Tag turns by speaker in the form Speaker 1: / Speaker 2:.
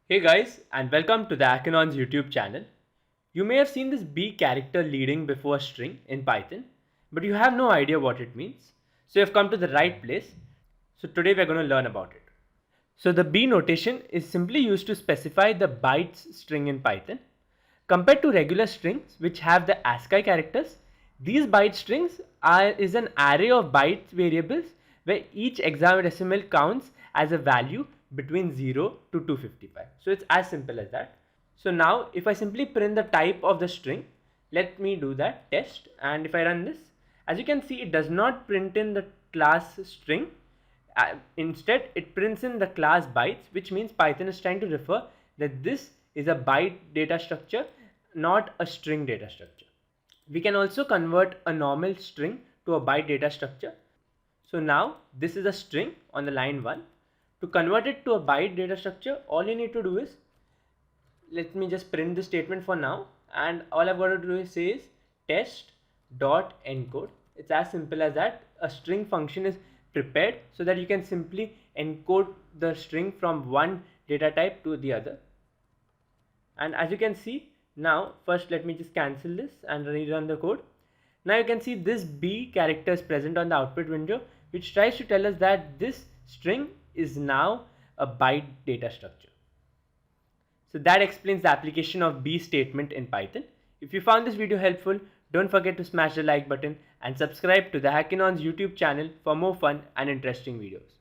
Speaker 1: Hey guys, and welcome to the Akinon's YouTube channel. You may have seen this B character leading before a string in Python, but you have no idea what it means. So you've come to the right place. So today we're going to learn about it. So the B notation is simply used to specify the bytes string in Python. Compared to regular strings which have the ASCII characters, these byte strings is an array of byte variables where each hexadecimal counts as a value between 0 to 255. So it's as simple as that. So now if I simply print the type of the string, let me do that test, and if I run this, as you can see, it does not print in the class string. Instead, it prints in the class bytes, which means Python is trying to refer that this is a byte data structure, not a string data structure. We can also convert a normal string to a byte data structure. So now this is a string on the line 1. To convert it to a byte data structure, all you need to do is, let me just print the statement for now, and all I've got to do is say is test dot encode. It's as simple as that. A string function is prepared so that you can simply encode the string from one data type to the other. And as you can see, now first let me just cancel this and rerun the code. Now you can see this B character is present on the output window, which tries to tell us that this string is now a byte data structure. So that explains the application of B statement in Python. If you found this video helpful, don't forget to smash the like button and subscribe to the Hackinon's YouTube channel for more fun and interesting videos.